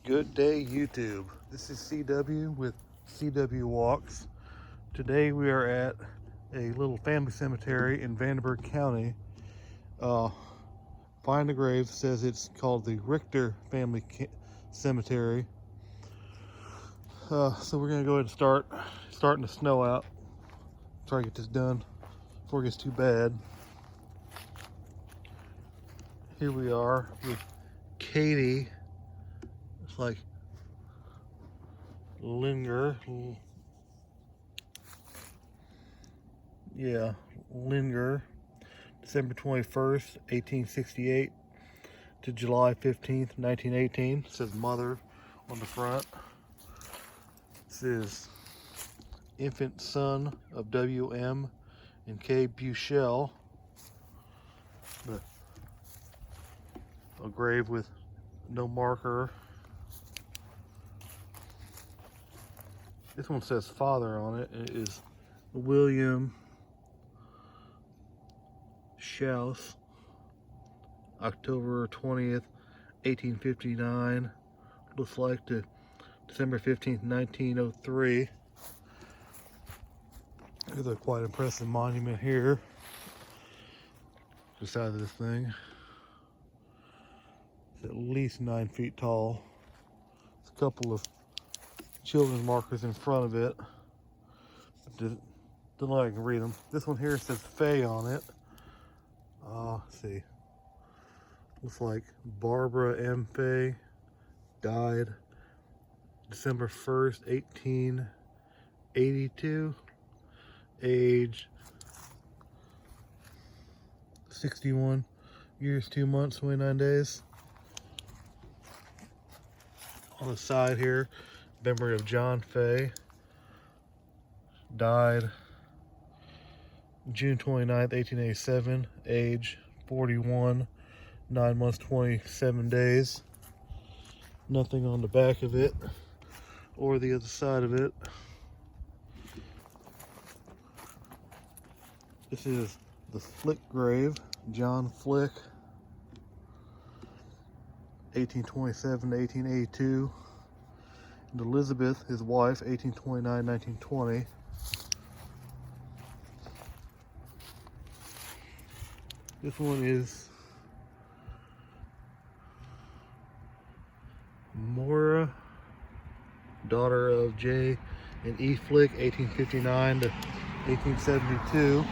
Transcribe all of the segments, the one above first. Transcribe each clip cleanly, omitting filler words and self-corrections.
Good day, YouTube. This is CW with CW Walks. Today we are at a little family cemetery in Vanderburgh County. Find the grave says it's called the Richter Family Cemetery. So we're gonna go ahead and start. It's starting to snow out. Try to get this done before it gets too bad. Here we are with Katie. It's like Linger. Yeah, Linger. December 21st, 1868 to July 15th, 1918. It says mother on the front. This is infant son of W.M. and K. Buchel. A grave with no marker. This one says father on it. It is William Schaus, October 20th, 1859. Looks like to December 15th, 1903. There's a quite impressive monument here beside this thing. It's at least 9 feet tall. There's a couple of children's markers in front of it. Don't know if I can read them. This one here says Faye on it. Let's see. Looks like Barbara M. Faye died December 1st, 1882. Age 61 years, 2 months, 29 days. On the side here, memory of John Faye. Died June 29th, 1887. Age 41, 9 months, 27 days. Nothing on the back of it or the other side of it. This is the Flick grave, John Flick, 1827 to 1882. And Elizabeth, his wife, 1829, 1920. This one is Mora, daughter of J. and E. Flick, 1859 to 1872.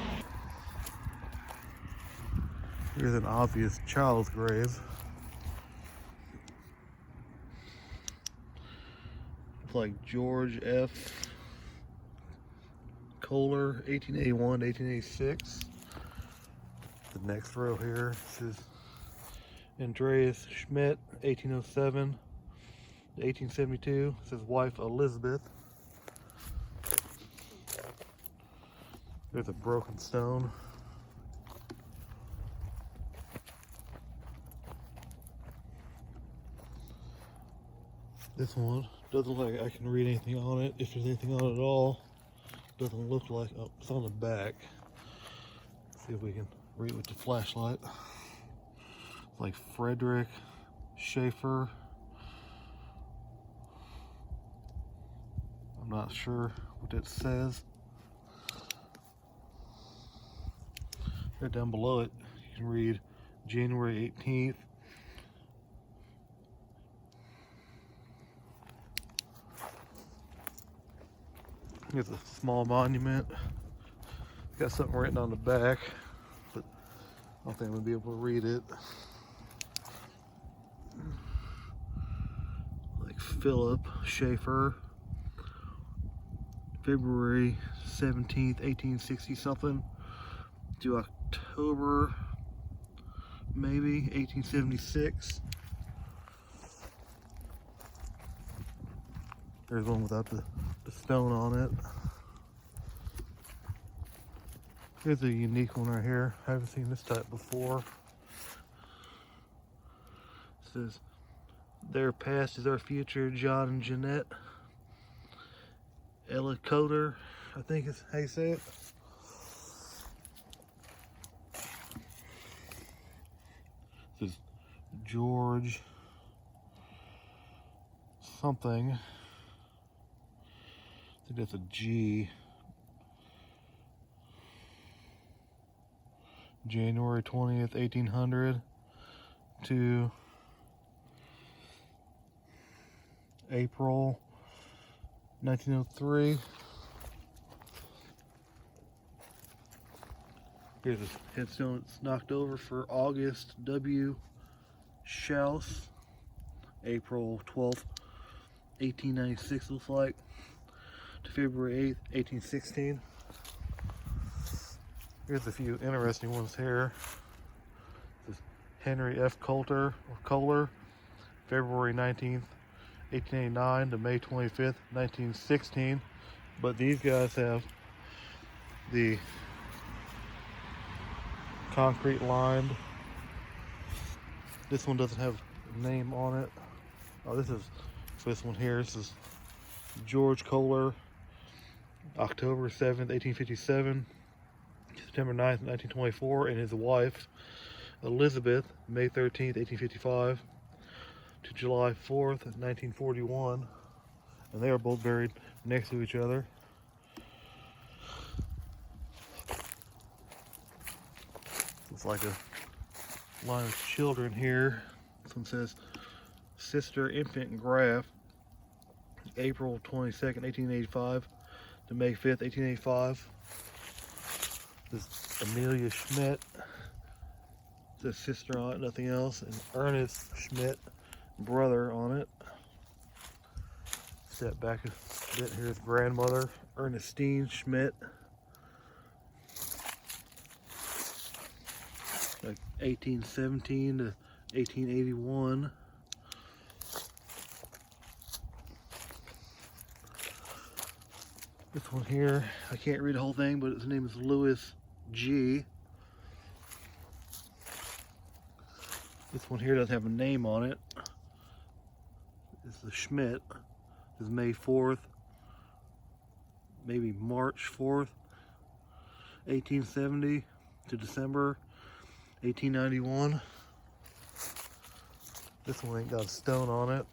Here's an obvious child's grave. It's like George F. Kohler, 1881 to 1886. The next row here, this is Andreas Schmidt, 1807 to 1872. This is wife Elizabeth. There's a broken stone. This one doesn't look like I can read anything on it, if there's anything on it at all. Doesn't look like, oh, it's on the back. Let's see if we can read it with the flashlight. It's like Frederick Schaefer. I'm not sure what that says. Right down below it, you can read January 18th. Here's a small monument. Got something written on the back, but I don't think I'm gonna be able to read it. Like Philip Schaefer, February 17th, 1860 something to October, maybe 1876. There's one without the stone on it. Here's a unique one right here. I haven't seen this type before. It says, their past is our future, John and Jeanette Ellicotter, I think is how you say it. This is George something. I think that's a G. January 20th, 1800 to April 1903. Here's a headstone that's knocked over for August W. Schaus, April 12th, 1896 looks like, to February 8th, 1816. Here's a few interesting ones here. This is Henry F. Kohler, February 19th, 1889 to May 25th, 1916. But these guys have the concrete lined. This one doesn't have a name on it. Oh, this one here. This is George Kohler, October 7th, 1857, September 9th, 1924, and his wife, Elizabeth, May 13th, 1855, to July 4th, 1941. And they are both buried next to each other. It's like a line of children here. This one says Sister Infant Graf, April 22nd, 1885 to May 5th, 1885. This is Amelia Schmidt. It says sister on it, nothing else. And Ernest Schmidt, brother on it. Step back a bit, here's grandmother, Ernestine Schmidt. Like 1817 to 1881. This one here, I can't read the whole thing, but his name is Louis G. This one here doesn't have a name on it. It's the Schmidt. This is May 4th, maybe March 4th, 1870 to December 1891. This one ain't got a stone on it.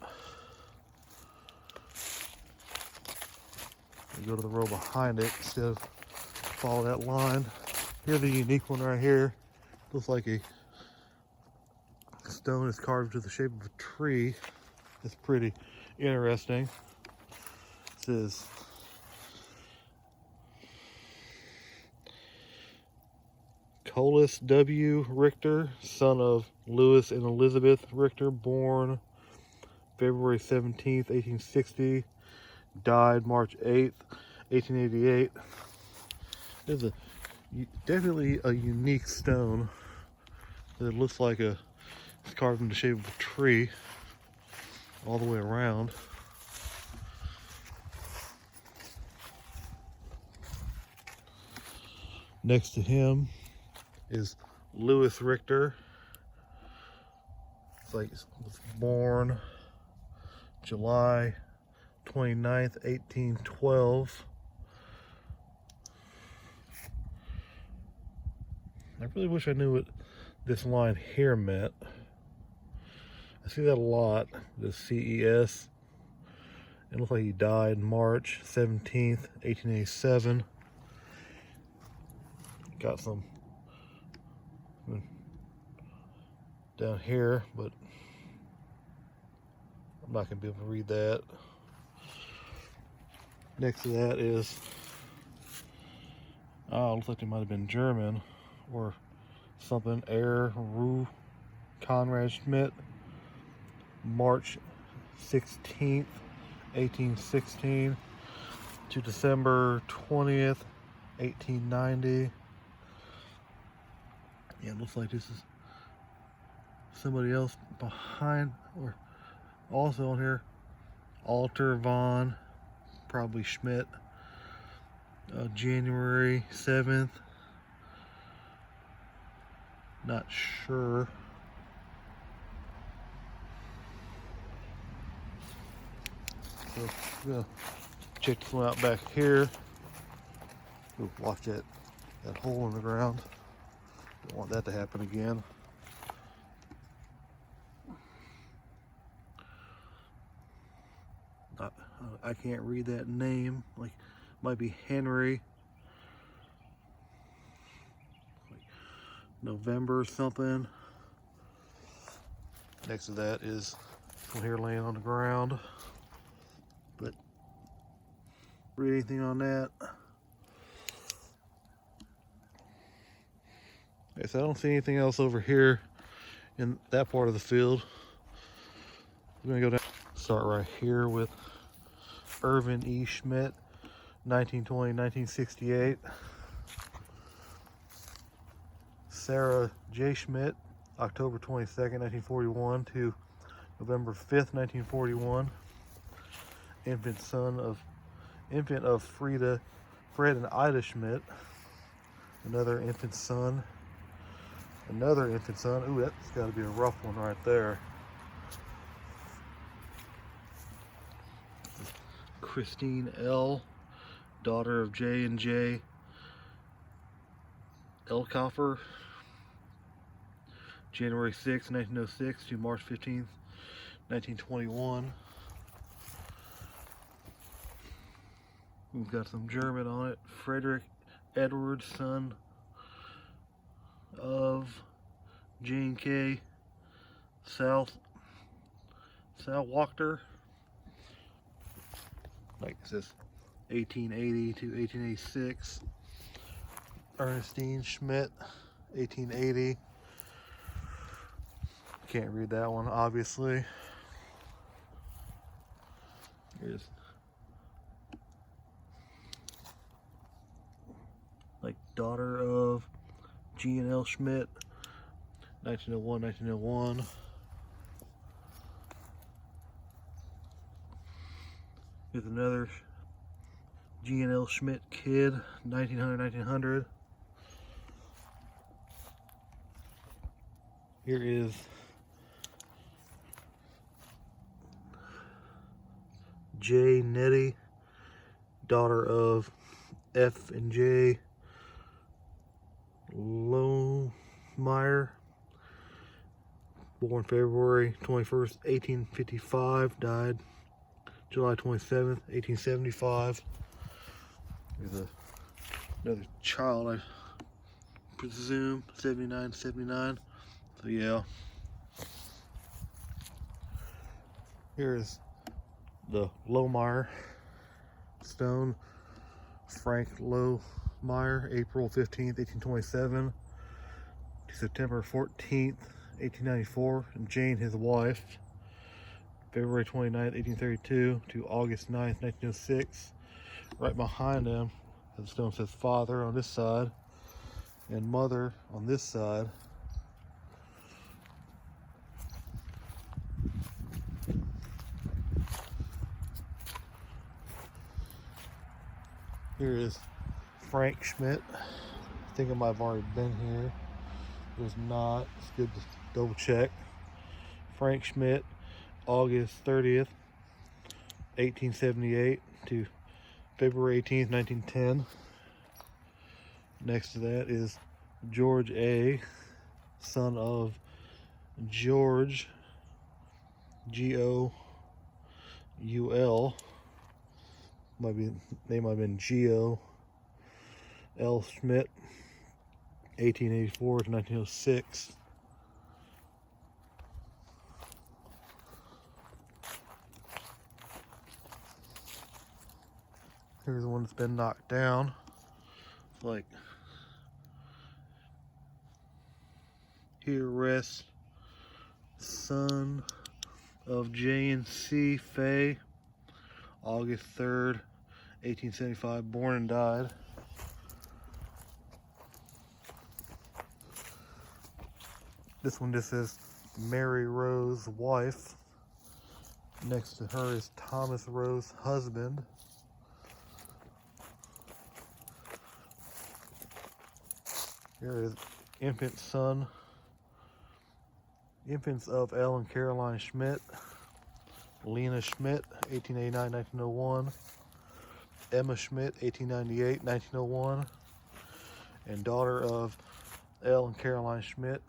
You go to the row behind it instead of follow that line. Here's the unique one right here. Looks like a stone is carved to the shape of a tree. It's pretty interesting. It says Collis W. Richter, son of Louis and Elizabeth Richter, born February 17th, 1860, died March 8th, 1888. There's definitely a unique stone. It looks like it's carved in the shape of a tree all the way around. Next to him is Louis Richter. It's like he was born July 29th, 1812. I really wish I knew what this line here meant. I see that a lot, the CES. It looks like he died March 17th, 1887. Got some down here, but I'm not going to be able to read that. Next to that is, looks like they might have been German or something. Rue Conrad Schmidt, March 16th, 1816 to December 20th, 1890. Yeah, it looks like this is somebody else behind, or also on here. Alter Von, probably Schmidt. January 7th. Not sure. So I'm gonna check this one out back here. Ooh, watch that hole in the ground. Don't want that to happen again. I can't read that name. Like, might be Henry. Like November or something. Next to that is one here laying on the ground. But read anything on that? Okay, so I don't see anything else over here in that part of the field. We're gonna go down. Start right here with Irvin E. Schmidt, 1920-1968. Sarah J. Schmidt, October 22nd, 1941 to November 5th, 1941. Infant of Fred and Ida Schmidt. Another infant son. Ooh, that's got to be a rough one right there. Christine L., daughter of J and J Elkoffer, January 6, 1906 to March 15th, 1921. We've got some German on it. Frederick Edward, son of Jane K. Wachter. Like it says 1880 to 1886. Ernestine Schmidt, 1880. Can't read that one, obviously. Here's like daughter of G and L Schmidt, 1901, 1901. Here's another G and L Schmidt kid, 1900, 1900. Here is J. Nettie, daughter of F and J Lohmeyer, born February 21st, 1855, died July 27th, 1875. There's another child, I presume, 79. So yeah. Here's the Lohmeyer stone. Frank Lohmeyer, April 15th, 1827 to September 14th, 1894. And Jane, his wife, February 29th, 1832 to August 9th, 1906. Right behind him, the stone says father on this side and mother on this side. Here is Frank Schmidt. I think I might have already been here. It was not. It's good to double check. Frank Schmidt, August 30th, 1878 to February 18th, 1910. Next to that is George A., son of George, G-O-U-L. They might have been Geo L. Schmidt, 1884 to 1906. Here's the one that's been knocked down. Like, here rests son of J and C Fay, August 3rd, 1875, born and died. This one just says Mary Rose, wife. Next to her is Thomas Rose, husband. Here is infants of Ellen Caroline Schmidt, Lena Schmidt, 1889-1901, Emma Schmidt, 1898-1901, and daughter of Ellen Caroline Schmidt.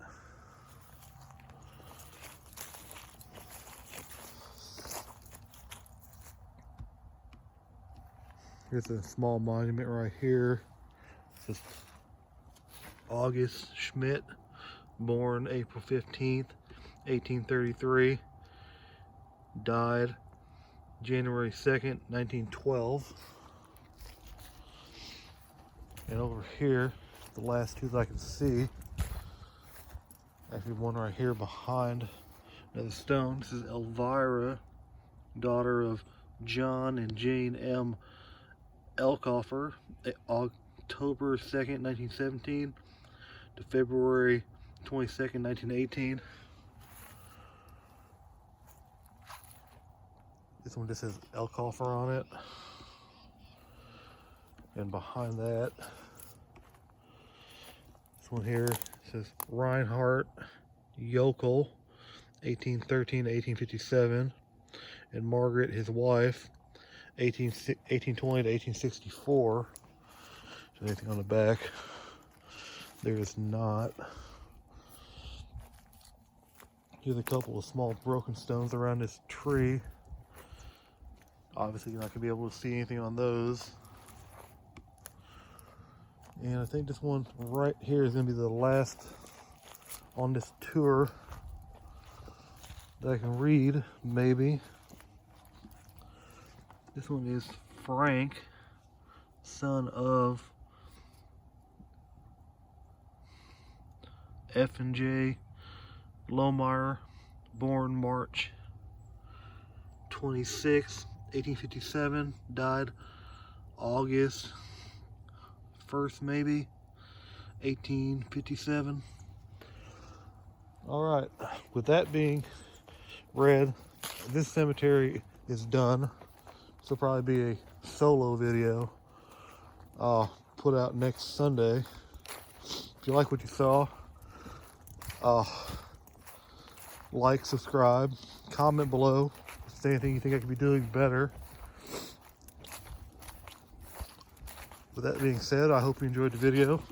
Here's a small monument right here. It says August Schmidt, born April 15th, 1833. Died January 2nd, 1912. And over here, the last two that I can see, actually one right here behind another stone. This is Elvira, daughter of John and Jane M. Elkoffer, October 2nd, 1917 to February 22nd, 1918. This one just says Elkoffer on it. And behind that, this one here says Reinhardt Yokel, 1813 to 1857. And Margaret, his wife, 1820 to 1864. Is there anything on the back? There is not. Here's a couple of small broken stones around this tree. Obviously, you're not going to be able to see anything on those. And I think this one right here is going to be the last on this tour that I can read, maybe. This one is Frank, son of F and J Lohmeyer, born March 26, 1857, died August 1st, maybe, 1857. All right, with that being read, this cemetery is done. This will probably be a solo video I'll put out next Sunday. If you like what you saw, like, subscribe, comment below if there's anything you think I could be doing better. With that being said, I hope you enjoyed the video.